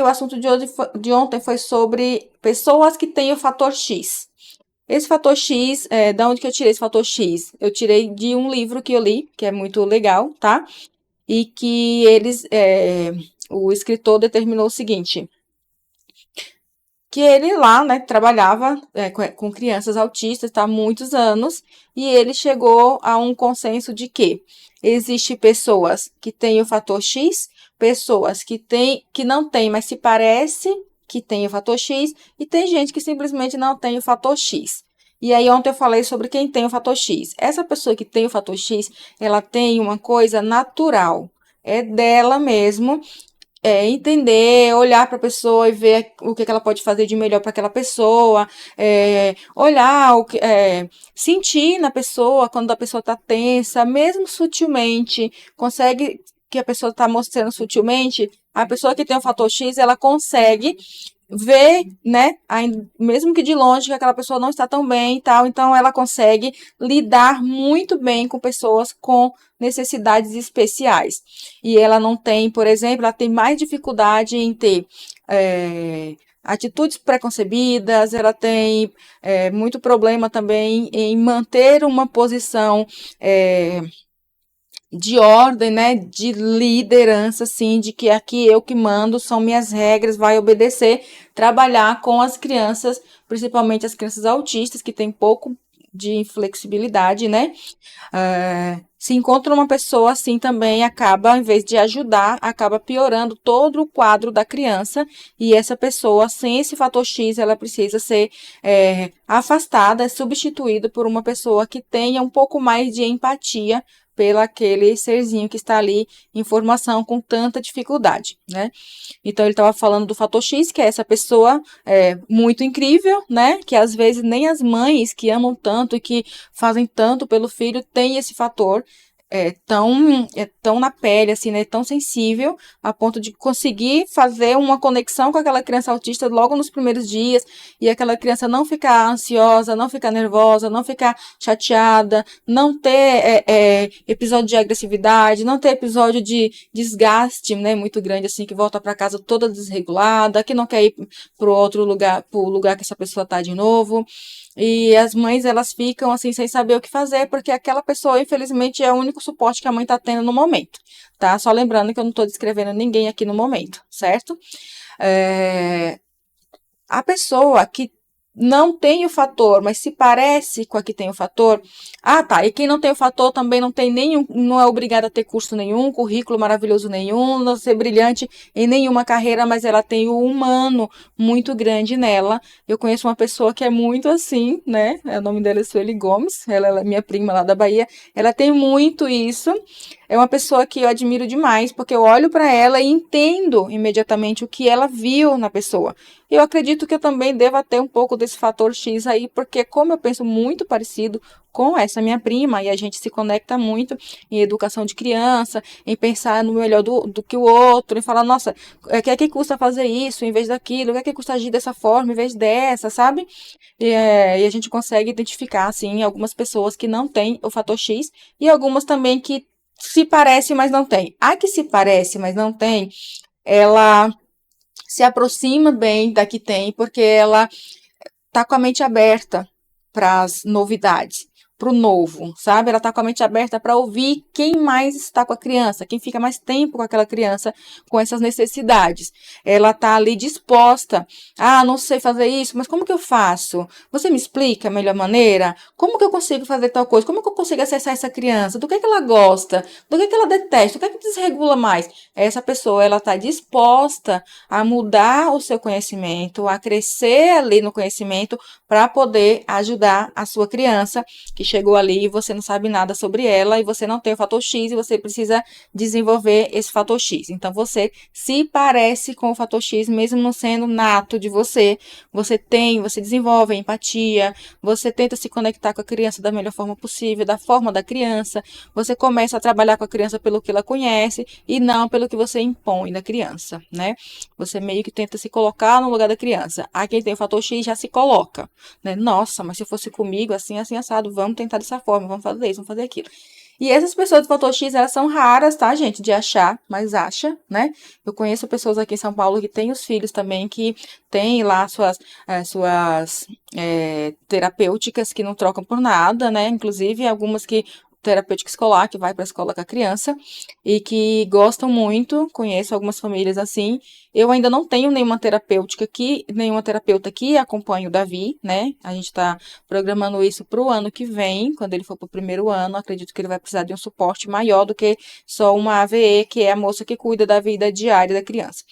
O assunto de ontem foi sobre pessoas que têm o fator X. Esse fator X, da onde que eu tirei esse fator X? Eu tirei de um livro que eu li, que é muito legal, tá? E que o escritor determinou o seguinte, que ele lá, né, trabalhava com crianças autistas, tá, há muitos anos, e ele chegou a um consenso de que existe pessoas que têm o fator X, pessoas que não têm, mas se parece que tem o fator X, e tem gente que simplesmente não tem o fator X. E aí ontem eu falei sobre quem tem o fator X. Essa pessoa que tem o fator X, ela tem uma coisa natural, é dela mesmo, entender, olhar para a pessoa e ver o que ela pode fazer de melhor para aquela pessoa, olhar, sentir na pessoa quando a pessoa está tensa, mesmo sutilmente, consegue que a pessoa está mostrando sutilmente, a pessoa que tem o fator X, ela consegue ver, né, mesmo que de longe, que aquela pessoa não está tão bem e tal, então ela consegue lidar muito bem com pessoas com necessidades especiais. E ela não tem, por exemplo, ela tem mais dificuldade em ter atitudes preconcebidas, ela tem muito problema também em manter uma posição de ordem, né, de liderança, assim, de que aqui eu que mando, são minhas regras, vai obedecer, trabalhar com as crianças, principalmente as crianças autistas, que têm pouco de flexibilidade, né, se encontra uma pessoa assim também, acaba, em vez de ajudar, acaba piorando todo o quadro da criança, e essa pessoa, sem esse fator X, ela precisa ser afastada, substituída por uma pessoa que tenha um pouco mais de empatia pelo aquele serzinho que está ali em formação com tanta dificuldade, né? Então, ele estava falando do fator X, que é essa pessoa muito incrível, né? Que às vezes nem as mães que amam tanto e que fazem tanto pelo filho têm esse fator tão na pele, assim, né? Tão sensível, a ponto de conseguir fazer uma conexão com aquela criança autista logo nos primeiros dias, e aquela criança não ficar ansiosa, não ficar nervosa, não ficar chateada, não ter episódio de agressividade, não ter episódio de desgaste, né? Muito grande, assim, que volta para casa toda desregulada, que não quer ir para o lugar que essa pessoa tá de novo. E as mães, elas ficam assim, sem saber o que fazer, porque aquela pessoa, infelizmente, é o único suporte que a mãe está tendo no momento, tá? Só lembrando que eu não estou descrevendo ninguém aqui no momento, certo? A pessoa que não tem o fator, mas se parece com a que tem o fator. Ah, tá. E quem não tem o fator também não tem nenhum, não é obrigada a ter curso nenhum, currículo maravilhoso nenhum, não ser brilhante em nenhuma carreira, mas ela tem o humano muito grande nela. Eu conheço uma pessoa que é muito assim, né? O nome dela é Sueli Gomes, ela é minha prima lá da Bahia. Ela tem muito isso. É uma pessoa que eu admiro demais, porque eu olho para ela e entendo imediatamente o que ela viu na pessoa. Eu acredito que eu também deva ter um pouco desse fator X aí, porque como eu penso muito parecido com essa minha prima, e a gente se conecta muito em educação de criança, em pensar no melhor do que o outro, em falar, nossa, o que é que custa fazer isso em vez daquilo, o que é que custa agir dessa forma em vez dessa, sabe? E a gente consegue identificar, assim, algumas pessoas que não têm o fator X, e algumas também que se parece, mas não tem. A que se parece, mas não tem, ela se aproxima bem da que tem, porque ela tá com a mente aberta para as novidades, para o novo, sabe? Ela tá com a mente aberta para ouvir quem mais está com a criança, quem fica mais tempo com aquela criança com essas necessidades. Ela tá ali disposta. Ah, não sei fazer isso, mas como que eu faço? Você me explica a melhor maneira? Como que eu consigo fazer tal coisa? Como que eu consigo acessar essa criança? Do que ela gosta? Do que ela detesta? O que é que desregula mais? Essa pessoa, ela tá disposta a mudar o seu conhecimento, a crescer ali no conhecimento para poder ajudar a sua criança que chegou ali e você não sabe nada sobre ela e você não tem o fator X e você precisa desenvolver esse fator X. Então você se parece com o fator X mesmo não sendo nato de você. Você desenvolve a empatia, você tenta se conectar com a criança da melhor forma possível, da forma da criança. Você começa a trabalhar com a criança pelo que ela conhece e não pelo que você impõe da criança, né? Você meio que tenta se colocar no lugar da criança. A quem tem o fator X já se coloca, né? Nossa, mas se fosse comigo, assim, assim, assado, vamos tentar dessa forma, vamos fazer isso, vamos fazer aquilo. E essas pessoas do fator X, elas são raras, tá, gente, de achar, mas acha, né? Eu conheço pessoas aqui em São Paulo que têm os filhos também, que têm lá suas terapêuticas que não trocam por nada, né? Inclusive, algumas que terapêutica escolar, que vai para a escola com a criança, e que gostam muito, conheço algumas famílias assim. Eu ainda não tenho nenhuma terapêutica aqui, nenhuma terapeuta que acompanhe o Davi, né? A gente está programando isso para o ano que vem, quando ele for para o primeiro ano. Acredito que ele vai precisar de um suporte maior do que só uma AVE, que é a moça que cuida da vida diária da criança.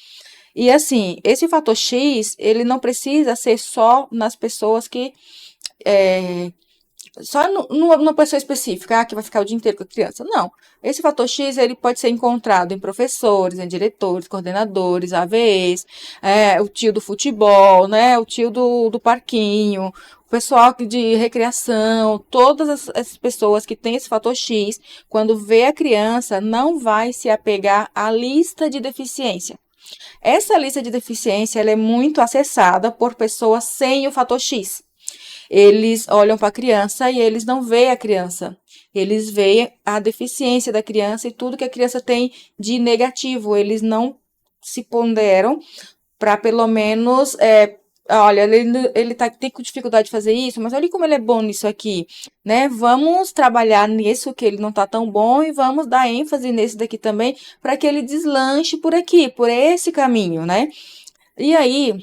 E assim, esse fator X, ele não precisa ser só nas pessoas que é, só numa pessoa específica, que vai ficar o dia inteiro com a criança. Não. Esse fator X, ele pode ser encontrado em professores, em diretores, coordenadores, AVEs, o tio do futebol, né, o tio do parquinho, o pessoal de recreação, todas as pessoas que têm esse fator X, quando vê a criança, não vai se apegar à lista de deficiência. Essa lista de deficiência, ela é muito acessada por pessoas sem o fator X. Eles olham para a criança e eles não veem a criança. Eles veem a deficiência da criança e tudo que a criança tem de negativo. Eles não se ponderam para pelo menos, olha, ele tem com dificuldade de fazer isso, mas olha como ele é bom nisso aqui, né? Vamos trabalhar nisso que ele não tá tão bom e vamos dar ênfase nesse daqui também para que ele deslanche por aqui, por esse caminho, né? E aí,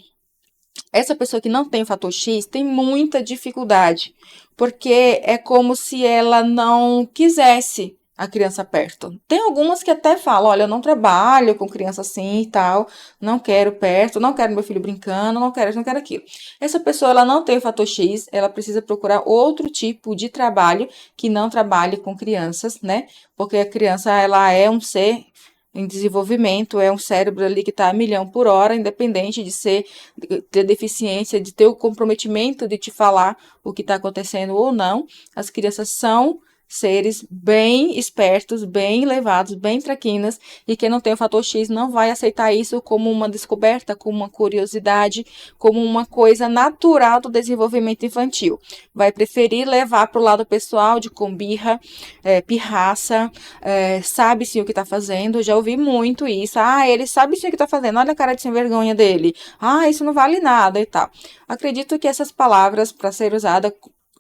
essa pessoa que não tem o fator X tem muita dificuldade, porque é como se ela não quisesse a criança perto. Tem algumas que até falam, olha, eu não trabalho com criança assim e tal, não quero perto, não quero meu filho brincando, não quero aquilo. Essa pessoa, ela não tem o fator X, ela precisa procurar outro tipo de trabalho que não trabalhe com crianças, né? Porque a criança, ela é um ser em desenvolvimento, é um cérebro ali que está a milhão por hora, independente de ter deficiência, de ter o comprometimento de te falar o que está acontecendo ou não. As crianças são seres bem espertos, bem levados, bem traquinas, e quem não tem o fator X não vai aceitar isso como uma descoberta, como uma curiosidade, como uma coisa natural do desenvolvimento infantil. Vai preferir levar para o lado pessoal de combirra, pirraça, sabe sim o que está fazendo. Já ouvi muito isso. Ah, ele sabe sim o que está fazendo, olha a cara de sem vergonha dele. Ah, isso não vale nada e tal. Acredito que essas palavras, para ser usada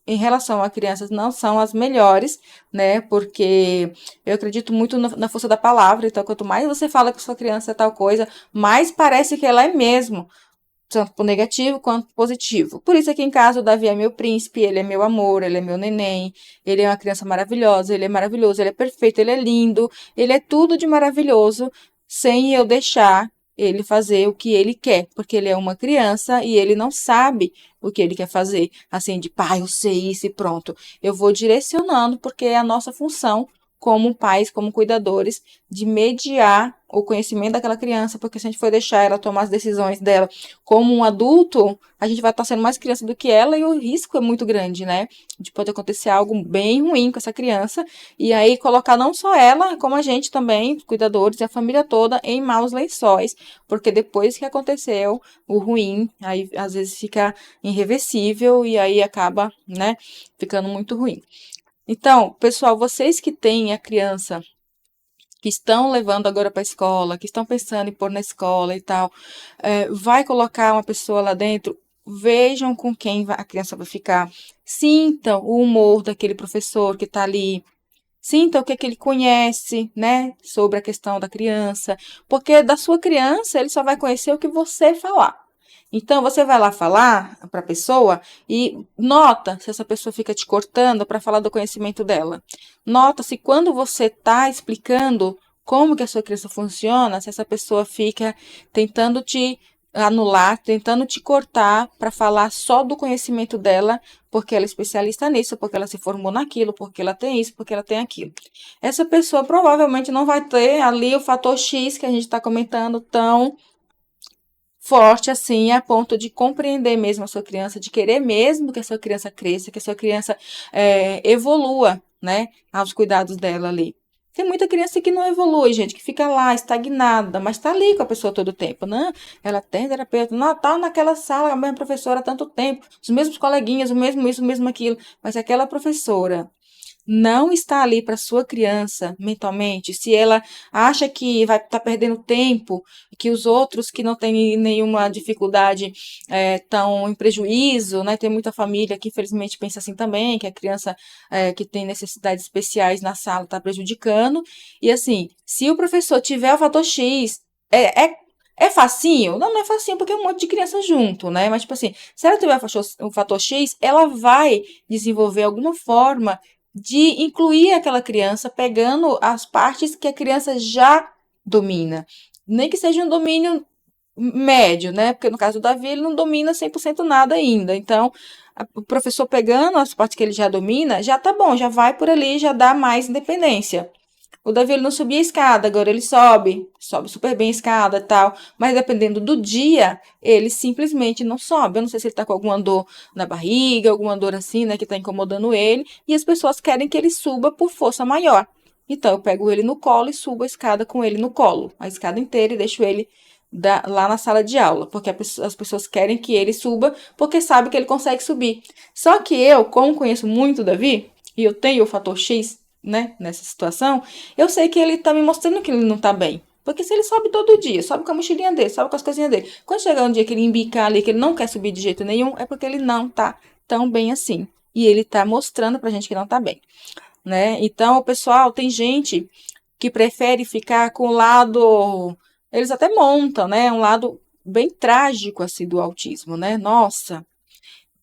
em relação a crianças, não são as melhores, né? Porque eu acredito muito na força da palavra. Então, quanto mais você fala que sua criança é tal coisa, mais parece que ela é mesmo, tanto negativo quanto positivo. Por isso aqui em casa o Davi é meu príncipe, ele é meu amor, ele é meu neném, ele é uma criança maravilhosa, ele é maravilhoso, ele é perfeito, ele é lindo, ele é tudo de maravilhoso, sem eu deixar ele fazer o que ele quer, porque ele é uma criança e ele não sabe o que ele quer fazer, assim, de pai, eu sei isso e pronto. Eu vou direcionando, porque é a nossa função como pais, como cuidadores, de mediar o conhecimento daquela criança, porque se a gente for deixar ela tomar as decisões dela como um adulto, a gente vai estar sendo mais criança do que ela e o risco é muito grande, né? De pode acontecer algo bem ruim com essa criança e aí colocar não só ela, como a gente também, cuidadores e a família toda, em maus lençóis, porque depois que aconteceu o ruim, aí às vezes fica irreversível e aí acaba, né, ficando muito ruim. Então, pessoal, vocês que têm a criança, que estão levando agora para a escola, que estão pensando em pôr na escola e tal, vai colocar uma pessoa lá dentro, vejam com quem a criança vai ficar, sintam o humor daquele professor que está ali, sintam o que, é que ele conhece, né, sobre a questão da criança, porque da sua criança ele só vai conhecer o que você falar. Então, você vai lá falar para a pessoa e nota se essa pessoa fica te cortando para falar do conhecimento dela. Nota se quando você está explicando como que a sua criança funciona, se essa pessoa fica tentando te anular, tentando te cortar para falar só do conhecimento dela, porque ela é especialista nisso, porque ela se formou naquilo, porque ela tem isso, porque ela tem aquilo. Essa pessoa provavelmente não vai ter ali o fator X que a gente está comentando tão forte assim, a ponto de compreender mesmo a sua criança, de querer mesmo que a sua criança cresça, que a sua criança evolua, né, aos cuidados dela ali. Tem muita criança que não evolui, gente, que fica lá, estagnada, mas tá ali com a pessoa todo o tempo, né? Ela tem terapeuta, não, tá naquela sala, a mesma professora há tanto tempo, os mesmos coleguinhas, o mesmo isso, o mesmo aquilo, mas aquela professora não está ali para sua criança mentalmente, se ela acha que vai estar perdendo tempo, que os outros que não têm nenhuma dificuldade estão em prejuízo, né? Tem muita família que infelizmente pensa assim também, que a criança que tem necessidades especiais na sala está prejudicando. E assim, se o professor tiver o fator X, é facinho? Não, não é facinho, porque é um monte de criança junto, né? Mas, tipo assim, se ela tiver o fator X, ela vai desenvolver alguma forma de incluir aquela criança pegando as partes que a criança já domina. Nem que seja um domínio médio, né? Porque no caso do Davi, ele não domina 100% nada ainda. Então, o professor pegando as partes que ele já domina, já tá bom, já vai por ali, já dá mais independência. O Davi ele não subia a escada, agora ele sobe super bem a escada e tal, mas dependendo do dia, ele simplesmente não sobe. Eu não sei se ele tá com alguma dor na barriga, alguma dor assim, né, que tá incomodando ele, e as pessoas querem que ele suba por força maior. Então, eu pego ele no colo e subo a escada com ele no colo, a escada inteira, e deixo ele lá na sala de aula, porque as pessoas querem que ele suba, porque sabe que ele consegue subir. Só que eu, como conheço muito o Davi, e eu tenho o fator X, né, nessa situação, eu sei que ele tá me mostrando que ele não tá bem. Porque se ele sobe todo dia, sobe com a mochilinha dele, sobe com as coisinhas dele. Quando chegar um dia que ele embicar ali, que ele não quer subir de jeito nenhum, é porque ele não tá tão bem assim. E ele tá mostrando pra gente que não tá bem, né? Então, pessoal, tem gente que prefere ficar com o lado, eles até montam, né, um lado bem trágico assim do autismo, né? Nossa,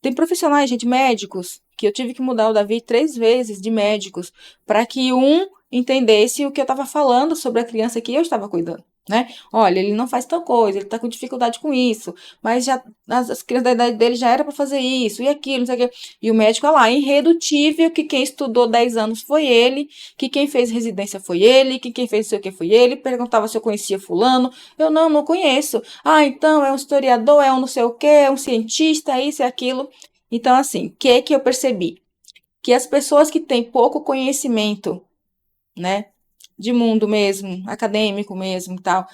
tem profissionais, gente, médicos, que eu tive que mudar o Davi 3 vezes de médicos para que um entendesse o que eu estava falando sobre a criança que eu estava cuidando, né? Olha, ele não faz tal coisa, ele está com dificuldade com isso, mas já as crianças da idade dele já era para fazer isso e aquilo, não sei o quê. E o médico lá, irredutível, que quem estudou 10 anos foi ele, que quem fez residência foi ele, que quem fez não sei o que foi ele, perguntava se eu conhecia fulano, eu não conheço. Ah, então é um historiador, é um não sei o que, é um cientista, isso e aquilo. Então, assim, o que eu percebi? Que as pessoas que têm pouco conhecimento, né, de mundo mesmo, acadêmico mesmo e tal,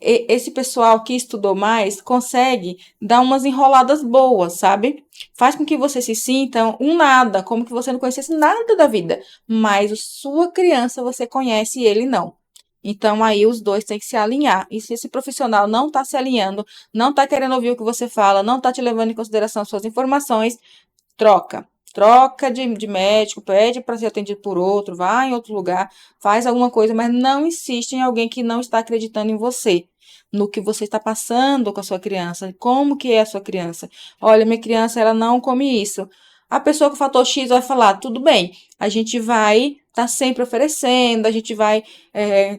esse pessoal que estudou mais consegue dar umas enroladas boas, sabe? Faz com que você se sinta um nada, como que você não conhecesse nada da vida, mas a sua criança você conhece e ele não. Então, aí os dois têm que se alinhar. E se esse profissional não está se alinhando, não está querendo ouvir o que você fala, não está te levando em consideração as suas informações, troca. Troca de médico, pede para ser atendido por outro, vai em outro lugar, faz alguma coisa, mas não insiste em alguém que não está acreditando em você, no que você está passando com a sua criança, como que é a sua criança. Olha, minha criança, ela não come isso. A pessoa com fator X vai falar, tudo bem, a gente vai estar sempre oferecendo, a gente vai,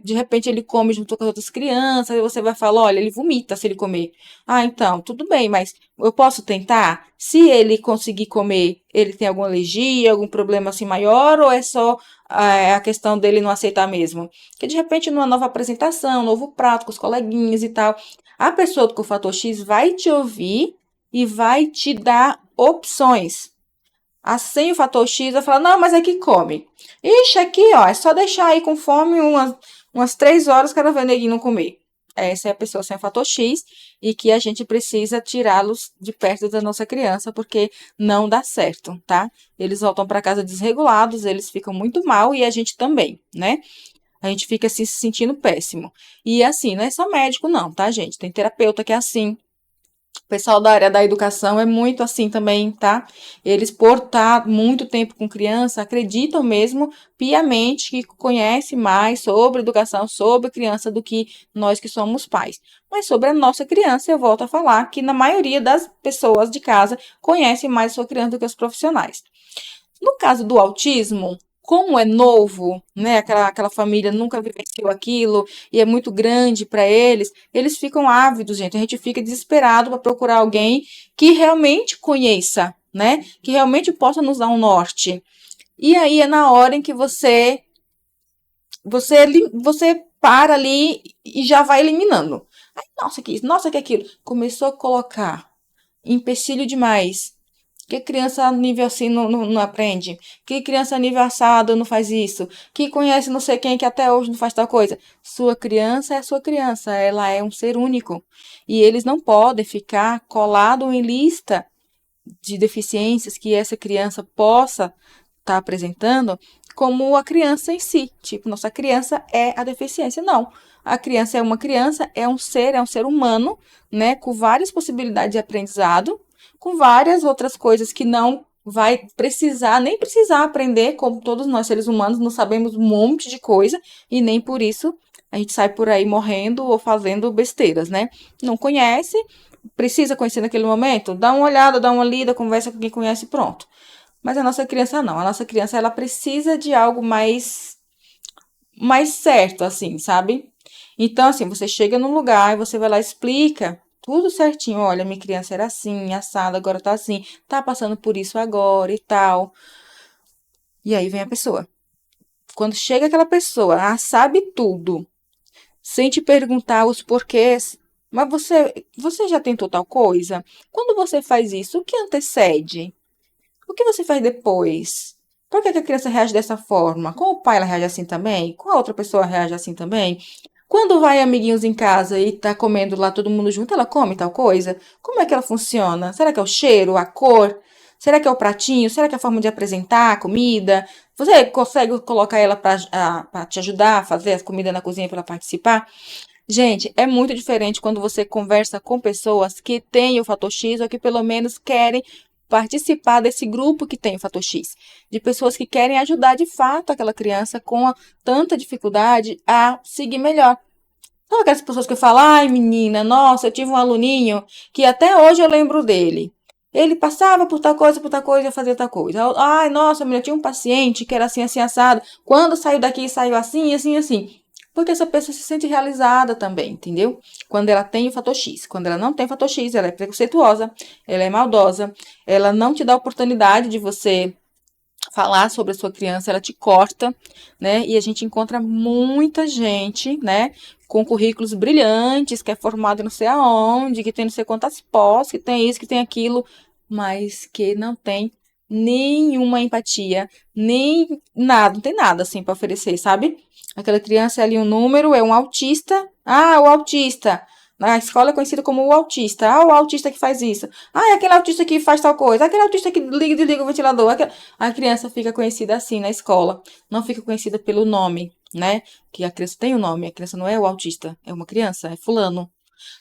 de repente ele come junto com as outras crianças, e você vai falar, olha, ele vomita se ele comer. Ah, então, tudo bem, mas eu posso tentar? Se ele conseguir comer, ele tem alguma alergia, algum problema assim maior, ou é só a questão dele não aceitar mesmo? Porque de repente, numa nova apresentação, novo prato com os coleguinhas e tal, a pessoa com o fator X vai te ouvir e vai te dar opções. Assim, o fator X vai falar, não, mas aqui come. Ixi, aqui, ó, é só deixar aí com fome umas 3 horas, quero ver neguinho não comer. Essa é a pessoa sem fator X e que a gente precisa tirá-los de perto da nossa criança, porque não dá certo, tá? Eles voltam para casa desregulados, eles ficam muito mal e a gente também, né? A gente fica se sentindo péssimo. E assim, não é só médico, não, tá, gente? Tem terapeuta que é assim. O pessoal da área da educação é muito assim também, tá? Eles, por estar muito tempo com criança, acreditam mesmo piamente que conhece mais sobre educação, sobre criança do que nós que somos pais. Mas sobre a nossa criança, eu volto a falar que na maioria das pessoas de casa conhecem mais a sua criança do que os profissionais. No caso do autismo, como é novo, né? Aquela família nunca vivenciou aquilo e é muito grande para eles, eles ficam ávidos, gente. A gente fica desesperado para procurar alguém que realmente conheça, né? Que realmente possa nos dar um norte. E aí é na hora em que você para ali e já vai eliminando. Ai, nossa, que isso, nossa, que aquilo. Começou a colocar empecilho demais. Que criança a nível assim não aprende? Que criança a nível assado não faz isso? Que conhece não sei quem que até hoje não faz tal coisa? Sua criança é sua criança, ela é um ser único. E eles não podem ficar colados em lista de deficiências que essa criança possa estar apresentando como a criança em si. Tipo, nossa criança é a deficiência. Não. A criança é uma criança, é um ser humano, né? Com várias possibilidades de aprendizado, com várias outras coisas que não vai precisar, nem precisar aprender, como todos nós seres humanos, não sabemos um monte de coisa, e nem por isso a gente sai por aí morrendo ou fazendo besteiras, né? Não conhece, precisa conhecer naquele momento, dá uma olhada, dá uma lida, conversa com quem conhece, pronto. Mas a nossa criança não. A nossa criança, ela precisa de algo mais certo, assim, sabe? Então, assim, você chega num lugar e você vai lá e explica tudo certinho. Olha, minha criança era assim, assada, agora tá assim, tá passando por isso agora e tal. E aí vem a pessoa. Quando chega aquela pessoa, sabe tudo, sem te perguntar os porquês. Mas você já tentou tal coisa? Quando você faz isso, o que antecede? O que você faz depois? Por que que a criança reage dessa forma? Com o pai ela reage assim também? Com a outra pessoa reage assim também? Quando vai amiguinhos em casa e tá comendo lá todo mundo junto, ela come tal coisa? Como é que ela funciona? Será que é o cheiro, a cor? Será que é o pratinho? Será que é a forma de apresentar a comida? Você consegue colocar ela para te ajudar a fazer as comidas na cozinha para ela participar? Gente, é muito diferente quando você conversa com pessoas que têm o fator X ou que pelo menos querem participar desse grupo que tem o fator X, de pessoas que querem ajudar de fato aquela criança com tanta dificuldade a seguir melhor. Não aquelas pessoas que falam, ai menina, nossa, eu tive um aluninho que até hoje eu lembro dele. Ele passava por tal coisa, fazia tal coisa. Ai, nossa, menina, eu tinha um paciente que era assim, assim, assado. Quando saiu daqui, saiu assim, assim, assim. Porque essa pessoa se sente realizada também, entendeu? Quando ela tem o fator X. Quando ela não tem o fator X, ela é preconceituosa, ela é maldosa, ela não te dá a oportunidade de você falar sobre a sua criança, ela te corta, né? E a gente encontra muita gente, né? Com currículos brilhantes, que é formado não sei aonde, que tem não sei quantas pós, que tem isso, que tem aquilo, mas que não tem nenhuma empatia, nem nada, não tem nada assim para oferecer, sabe? Aquela criança é ali um número, é um autista. Ah, o autista. Na escola é conhecido como o autista. Ah, o autista que faz isso. Ah, é aquele autista que faz tal coisa. Aquele autista que liga e desliga o ventilador. A criança fica conhecida assim na escola. Não fica conhecida pelo nome, né? Que a criança tem um nome. A criança não é o autista. É uma criança, é fulano.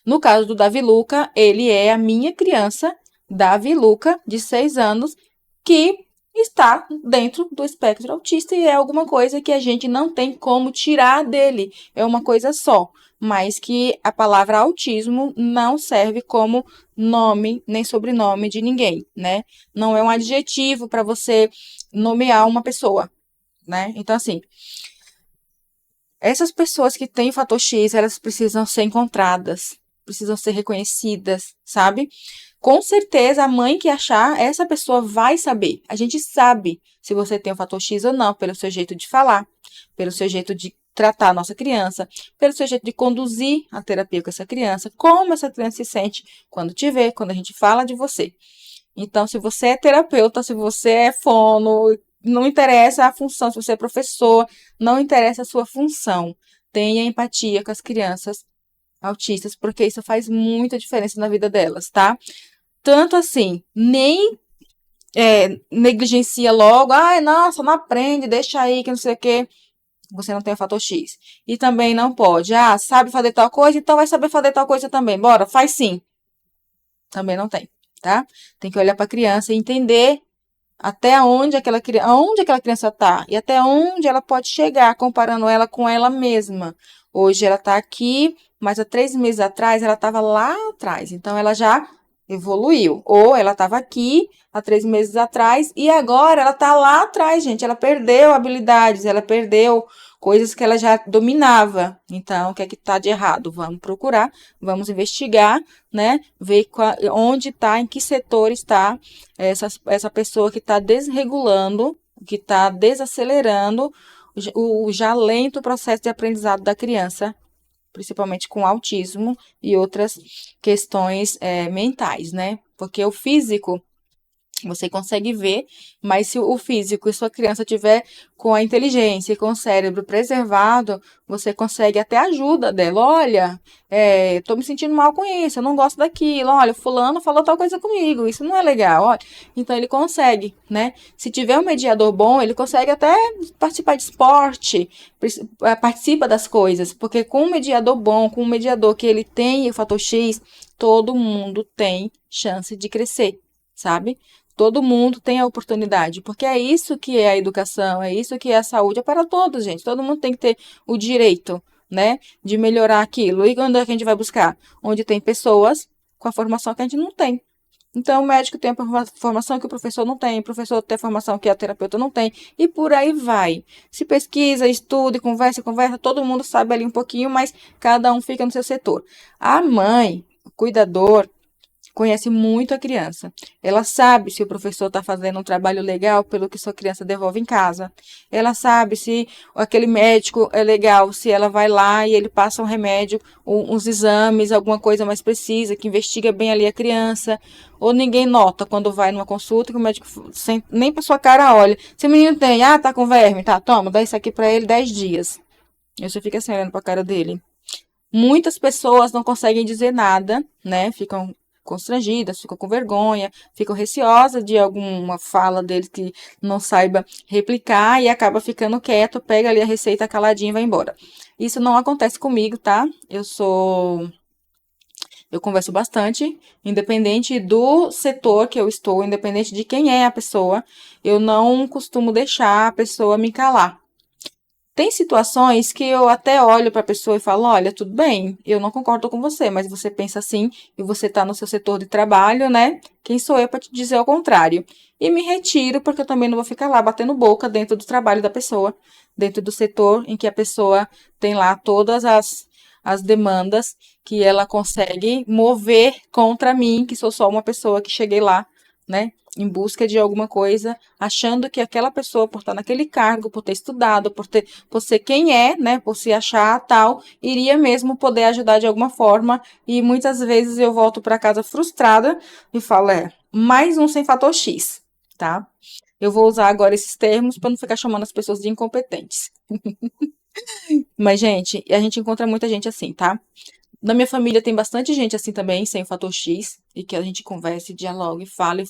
No caso do Davi Luca, ele é a minha criança, Davi Luca, de 6 anos, que está dentro do espectro autista e é alguma coisa que a gente não tem como tirar dele. É uma coisa só. Mas que a palavra autismo não serve como nome nem sobrenome de ninguém, né? Não é um adjetivo para você nomear uma pessoa, né? Então, assim, essas pessoas que têm o fator X, elas precisam ser encontradas, precisam ser reconhecidas, sabe? Com certeza, a mãe que achar, essa pessoa vai saber. A gente sabe se você tem o fator X ou não, pelo seu jeito de falar, pelo seu jeito de tratar a nossa criança, pelo seu jeito de conduzir a terapia com essa criança, como essa criança se sente quando te vê, quando a gente fala de você. Então, se você é terapeuta, se você é fono, não interessa a função, se você é professor, não interessa a sua função. Tenha empatia com as crianças autistas, porque isso faz muita diferença na vida delas, tá? Tanto assim, nem negligencia logo, ai, nossa, não aprende, deixa aí, que não sei o quê. Você não tem o fator X. E também não pode, sabe fazer tal coisa, então vai saber fazer tal coisa também. Bora, faz sim. Também não tem, tá? Tem que olhar para a criança e entender até onde aquela criança está e até onde ela pode chegar, comparando ela com ela mesma. Hoje ela está aqui, mas há 3 meses atrás ela estava lá atrás. Então ela já evoluiu. Ou ela estava aqui há 3 meses atrás e agora ela está lá atrás, gente. Ela perdeu habilidades, ela perdeu coisas que ela já dominava. Então, o que é que está de errado? Vamos procurar, vamos investigar, né? Ver onde está, em que setor está essa pessoa que está desregulando, que está desacelerando o já lento processo de aprendizado da criança, principalmente com autismo e outras questões mentais, né? Porque o físico, Você consegue ver, mas se o físico e sua criança tiver com a inteligência e com o cérebro preservado, você consegue até ajuda dela. Olha, tô me sentindo mal com isso, eu não gosto daquilo. Olha, fulano falou tal coisa comigo, isso não é legal. Olha. Então ele consegue, né? Se tiver um mediador bom, ele consegue até participar de esporte, participa das coisas, porque com um mediador bom, com um mediador que ele tem o fator X, todo mundo tem chance de crescer, sabe? Todo mundo tem a oportunidade, porque é isso que é a educação, é isso que é a saúde, é para todos, gente. Todo mundo tem que ter o direito, né, de melhorar aquilo. E quando é que a gente vai buscar? Onde tem pessoas com a formação que a gente não tem. Então, o médico tem a formação que o professor não tem, o professor tem a formação que a terapeuta não tem, e por aí vai. Se pesquisa, estuda, conversa, todo mundo sabe ali um pouquinho, mas cada um fica no seu setor. A mãe, o cuidador, conhece muito a criança. Ela sabe se o professor está fazendo um trabalho legal pelo que sua criança devolve em casa. Ela sabe se aquele médico é legal, se ela vai lá e ele passa um remédio, uns exames, alguma coisa mais precisa, que investiga bem ali a criança. Ou ninguém nota quando vai numa consulta que o médico nem para sua cara olha. Se o menino tem, tá com verme, tá, toma, dá isso aqui para ele 10 dias. E você fica assim olhando para a cara dele. Muitas pessoas não conseguem dizer nada, né? Ficam constrangidas, ficam com vergonha, ficam receosas de alguma fala deles que não saiba replicar e acaba ficando quieto, pega ali a receita caladinha e vai embora. Isso não acontece comigo, tá? Eu converso bastante, independente do setor que eu estou, independente de quem é a pessoa, eu não costumo deixar a pessoa me calar. Tem situações que eu até olho para a pessoa e falo, olha, tudo bem, eu não concordo com você, mas você pensa assim e você está no seu setor de trabalho, né? Quem sou eu para te dizer o contrário? E me retiro, porque eu também não vou ficar lá batendo boca dentro do trabalho da pessoa, dentro do setor em que a pessoa tem lá todas as demandas que ela consegue mover contra mim, que sou só uma pessoa que cheguei lá, né? Em busca de alguma coisa, achando que aquela pessoa, por estar naquele cargo, por ter estudado, por ser quem é, né, por se achar tal, iria mesmo poder ajudar de alguma forma. E muitas vezes eu volto para casa frustrada e falo, mais um sem fator X, tá? Eu vou usar agora esses termos para não ficar chamando as pessoas de incompetentes. Mas, gente, a gente encontra muita gente assim, tá? Na minha família tem bastante gente assim também, sem o fator X, e que a gente conversa, dialoga, e fala.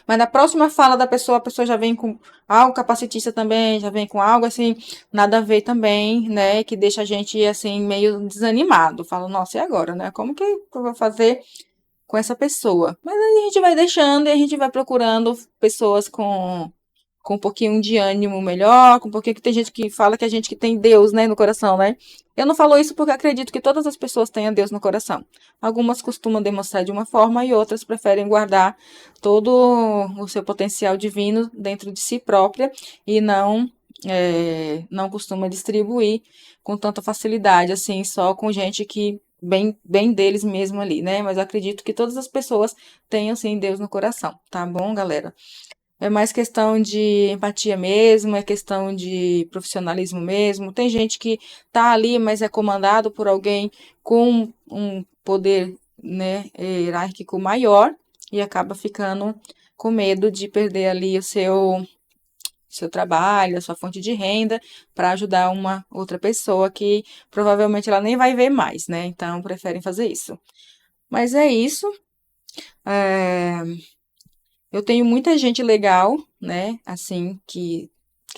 Mas na próxima fala da pessoa, a pessoa já vem com algo capacitista também, já vem com algo assim, nada a ver também, né? Que deixa a gente assim, meio desanimado. Fala, nossa, e agora, né? Como que eu vou fazer com essa pessoa? Mas aí a gente vai deixando e a gente vai procurando pessoas com um pouquinho de ânimo melhor, com um pouquinho que tem gente que fala que a gente que tem Deus, né, no coração, né? Eu não falo isso porque acredito que todas as pessoas tenham Deus no coração. Algumas costumam demonstrar de uma forma e outras preferem guardar todo o seu potencial divino dentro de si própria e não costuma distribuir com tanta facilidade, assim, só com gente que bem deles mesmo ali, né? Mas eu acredito que todas as pessoas tenham, sim, Deus no coração, tá bom, galera? É mais questão de empatia mesmo, é questão de profissionalismo mesmo. Tem gente que tá ali, mas é comandado por alguém com um poder, né, hierárquico maior e acaba ficando com medo de perder ali o seu trabalho, a sua fonte de renda para ajudar uma outra pessoa que provavelmente ela nem vai ver mais, né? Então preferem fazer isso. Mas é isso. É, Eu tenho muita gente legal, né, assim, que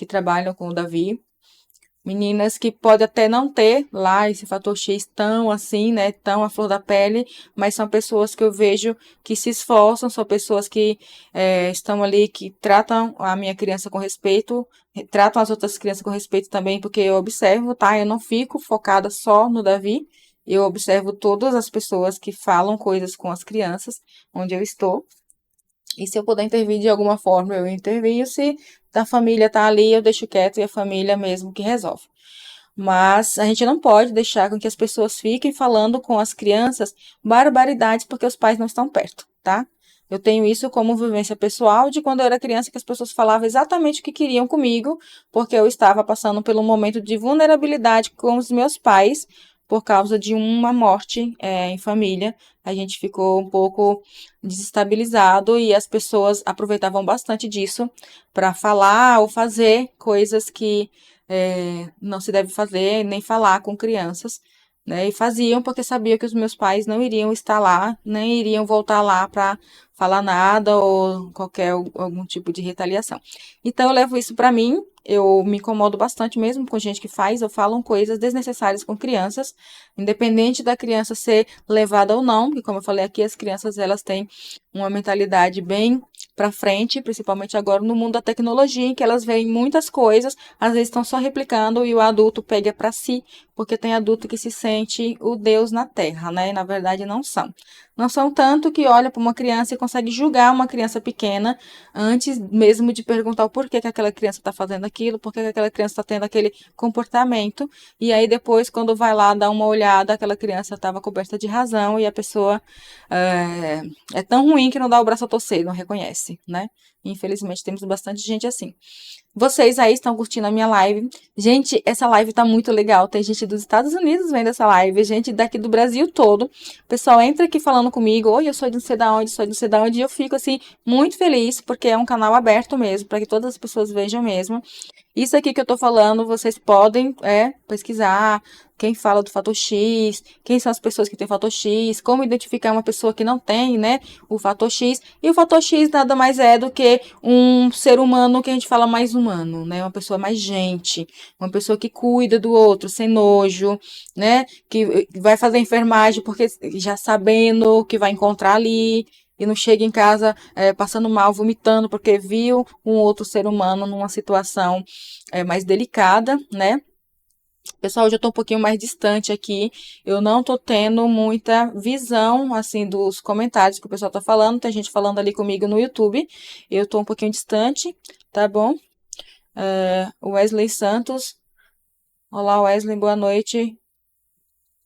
trabalham com o Davi. Meninas que pode até não ter lá esse fator X tão assim, né, tão à flor da pele, mas são pessoas que eu vejo que se esforçam, são pessoas que estão ali, que tratam a minha criança com respeito, tratam as outras crianças com respeito também, porque eu observo, tá? Eu não fico focada só no Davi, eu observo todas as pessoas que falam coisas com as crianças, onde eu estou. E se eu puder intervir de alguma forma, eu intervenho. Se a família tá ali, eu deixo quieto e a família mesmo que resolve. Mas a gente não pode deixar com que as pessoas fiquem falando com as crianças barbaridades porque os pais não estão perto, tá? Eu tenho isso como vivência pessoal de quando eu era criança, que as pessoas falavam exatamente o que queriam comigo, porque eu estava passando por um momento de vulnerabilidade com os meus pais, por causa de uma morte em família. A gente ficou um pouco desestabilizado e as pessoas aproveitavam bastante disso para falar ou fazer coisas que não se deve fazer, nem falar com crianças, né? E faziam porque sabiam que os meus pais não iriam estar lá, nem iriam voltar lá para falar nada ou qualquer algum tipo de retaliação. Então eu levo isso para mim. Eu me incomodo bastante mesmo com gente que faz ou falam coisas desnecessárias com crianças, independente da criança ser levada ou não, porque como eu falei aqui, as crianças elas têm uma mentalidade bem para frente, principalmente agora no mundo da tecnologia, em que elas veem muitas coisas, às vezes estão só replicando e o adulto pega para si, porque tem adulto que se sente o Deus na Terra, né? E na verdade não são. Não são tanto que olha para uma criança e consegue julgar uma criança pequena antes mesmo de perguntar o porquê que aquela criança está fazendo aquilo, porquê que aquela criança está tendo aquele comportamento. E aí depois, quando vai lá dar uma olhada, aquela criança estava coberta de razão e a pessoa é tão ruim que não dá o braço a torcer, não reconhece, né? Infelizmente temos bastante gente assim. Vocês aí estão curtindo a minha live. Gente, essa live tá muito legal. Tem gente dos Estados Unidos vendo essa live, gente daqui do Brasil todo. O pessoal entra aqui falando comigo, oi, eu sou de não sei da onde, sou de não sei da onde, e eu fico assim muito feliz porque é um canal aberto mesmo, para que todas as pessoas vejam mesmo. Isso aqui que eu tô falando, vocês podem pesquisar quem fala do fator X, quem são as pessoas que têm fator X, como identificar uma pessoa que não tem, né, o fator X. E o fator X nada mais é do que um ser humano que a gente fala mais humano, né, uma pessoa mais gente, uma pessoa que cuida do outro sem nojo, né, que vai fazer enfermagem porque já sabendo o que vai encontrar ali. E não chega em casa passando mal, vomitando, porque viu um outro ser humano numa situação mais delicada, né? Pessoal, hoje eu tô um pouquinho mais distante aqui. Eu não tô tendo muita visão, assim, dos comentários que o pessoal tá falando. Tem gente falando ali comigo no YouTube. Eu tô um pouquinho distante, tá bom? Wesley Santos. Olá, Wesley, boa noite.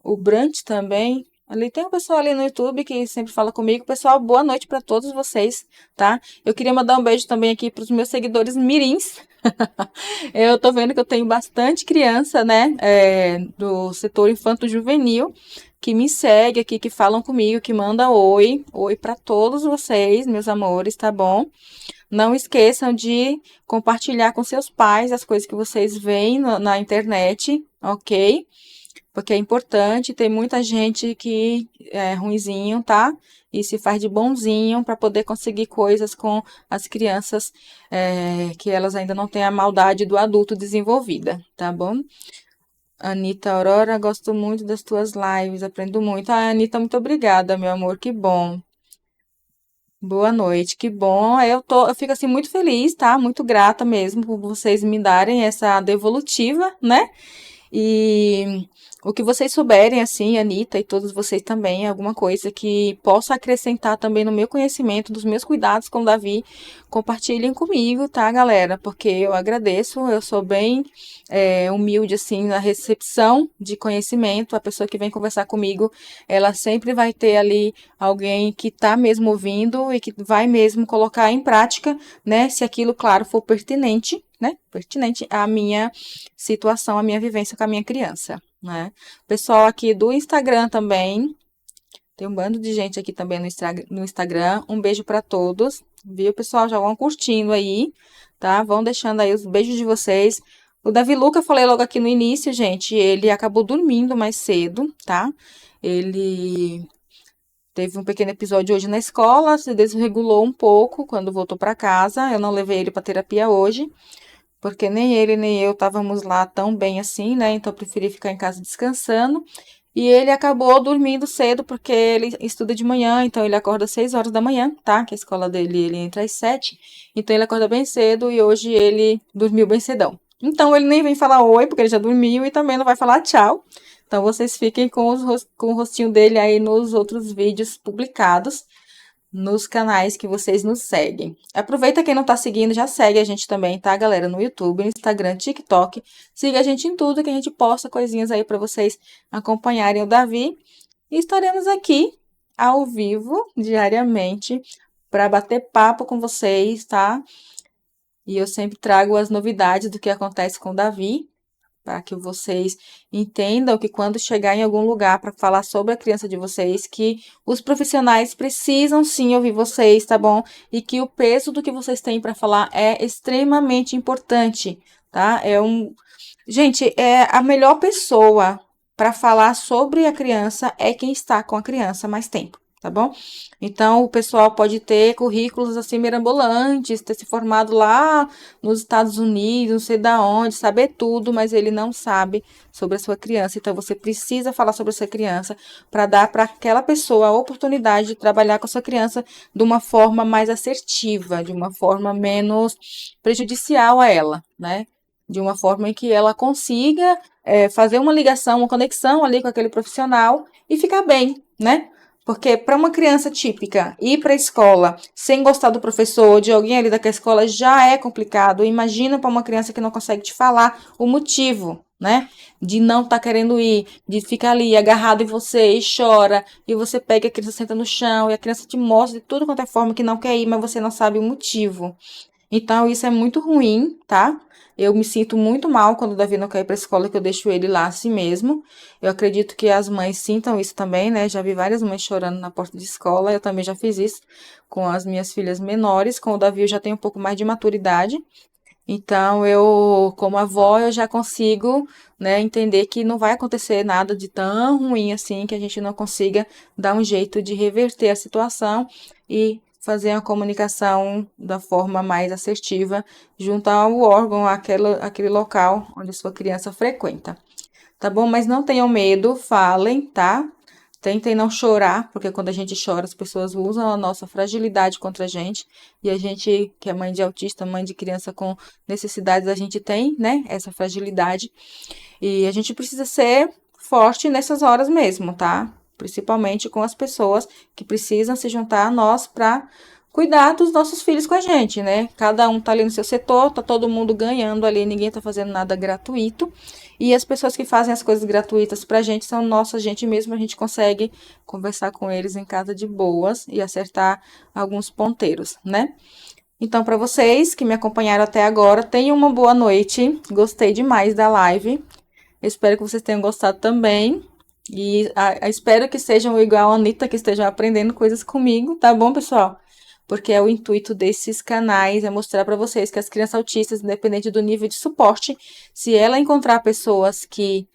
O Brant também. Ali tem um pessoal ali no YouTube que sempre fala comigo. Pessoal, boa noite para todos vocês, tá? Eu queria mandar um beijo também aqui para os meus seguidores mirins. Eu tô vendo que eu tenho bastante criança, né, do setor infanto-juvenil, que me segue aqui, que falam comigo, que manda oi para todos vocês, meus amores, tá bom? Não esqueçam de compartilhar com seus pais as coisas que vocês veem na internet, ok? Porque é importante, tem muita gente que é ruinzinho, tá? E se faz de bonzinho para poder conseguir coisas com as crianças que elas ainda não têm a maldade do adulto desenvolvida, tá bom? Anitta Aurora, gosto muito das tuas lives, aprendo muito. Ah, Anitta, muito obrigada, meu amor, que bom. Boa noite, que bom. Eu fico assim muito feliz, tá? Muito grata mesmo por vocês me darem essa devolutiva, né? E o que vocês souberem, assim, Anitta e todos vocês também, alguma coisa que possa acrescentar também no meu conhecimento, dos meus cuidados com o Davi, compartilhem comigo, tá, galera? Porque eu agradeço, eu sou bem humilde, assim, na recepção de conhecimento. A pessoa que vem conversar comigo, ela sempre vai ter ali alguém que tá mesmo ouvindo e que vai mesmo colocar em prática, né? Se aquilo, claro, for pertinente, né? Pertinente à minha situação, à minha vivência com a minha criança, né? Pessoal aqui do Instagram também, tem um bando de gente aqui também no Instagram. Um beijo para todos, viu, pessoal? Já vão curtindo aí, tá? Vão deixando aí os beijos de vocês. O Davi Luca, eu falei logo aqui no início, gente, ele acabou dormindo mais cedo, tá? Ele teve um pequeno episódio hoje na escola, se desregulou um pouco quando voltou para casa. Eu não levei ele para terapia hoje, porque nem ele nem eu estávamos lá tão bem assim, né? Então eu preferi ficar em casa descansando. E ele acabou dormindo cedo porque ele estuda de manhã, então ele acorda às 6 horas da manhã, tá? Que a escola dele ele entra às 7. Então ele acorda bem cedo e hoje ele dormiu bem cedão. Então ele nem vem falar oi, porque ele já dormiu e também não vai falar tchau. Então vocês fiquem com o rostinho dele aí nos outros vídeos publicados nos canais que vocês nos seguem. Aproveita quem não tá seguindo, já segue a gente também, tá, galera? No YouTube, no Instagram, TikTok. Siga a gente em tudo que a gente posta coisinhas aí para vocês acompanharem o Davi. E estaremos aqui ao vivo diariamente para bater papo com vocês, tá? E eu sempre trago as novidades do que acontece com o Davi. para que vocês entendam que quando chegar em algum lugar para falar sobre a criança de vocês, que os profissionais precisam sim ouvir vocês, tá bom? E que o peso do que vocês têm para falar é extremamente importante, tá? Gente, é a melhor pessoa para falar sobre a criança é quem está com a criança mais tempo, tá bom? Então, o pessoal pode ter currículos assim mirabolantes, ter se formado lá nos Estados Unidos, não sei da onde, saber tudo, mas ele não sabe sobre a sua criança. Então, você precisa falar sobre a sua criança para dar para aquela pessoa a oportunidade de trabalhar com a sua criança de uma forma mais assertiva, de uma forma menos prejudicial a ela, né? De uma forma em que ela consiga fazer uma ligação, uma conexão ali com aquele profissional e ficar bem, né? Porque para uma criança típica ir para a escola sem gostar do professor, de alguém ali daquela escola, já é complicado. Imagina para uma criança que não consegue te falar o motivo, né? De não estar querendo ir, de ficar ali agarrado em você e chora, e você pega a criança, senta no chão, e a criança te mostra de tudo quanto é forma que não quer ir, mas você não sabe o motivo. Então, isso é muito ruim, tá? Eu me sinto muito mal quando o Davi não quer ir para a escola, que eu deixo ele lá assim mesmo. Eu acredito que as mães sintam isso também, né? Já vi várias mães chorando na porta de escola. Eu também já fiz isso com as minhas filhas menores. Com o Davi eu já tenho um pouco mais de maturidade. Então, eu, como avó, eu já consigo, né, entender que não vai acontecer nada de tão ruim assim, que a gente não consiga dar um jeito de reverter a situação e fazer uma comunicação da forma mais assertiva junto ao órgão, aquele local onde sua criança frequenta. Tá bom? Mas não tenham medo, falem, tá? Tentem não chorar, porque quando a gente chora, as pessoas usam a nossa fragilidade contra a gente. E a gente, que é mãe de autista, mãe de criança com necessidades, a gente tem, né, essa fragilidade. E a gente precisa ser forte nessas horas mesmo, tá? Principalmente com as pessoas que precisam se juntar a nós para cuidar dos nossos filhos com a gente, né? Cada um tá ali no seu setor, tá todo mundo ganhando ali, ninguém tá fazendo nada gratuito. E as pessoas que fazem as coisas gratuitas pra gente são nossa gente mesmo, a gente consegue conversar com eles em casa de boas e acertar alguns ponteiros, né? Então, para vocês que me acompanharam até agora, tenham uma boa noite. Gostei demais da live. Espero que vocês tenham gostado também. E espero que sejam igual a Anitta, que estejam aprendendo coisas comigo, tá bom, pessoal? Porque é o intuito desses canais, é mostrar para vocês que as crianças autistas, independente do nível de suporte, se ela encontrar pessoas que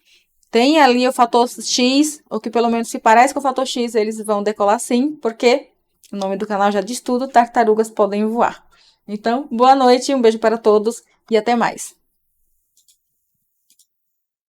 têm ali o fator X, ou que pelo menos se parece com o fator X, eles vão decolar sim, porque o nome do canal já diz tudo, tartarugas podem voar. Então, boa noite, um beijo para todos e até mais.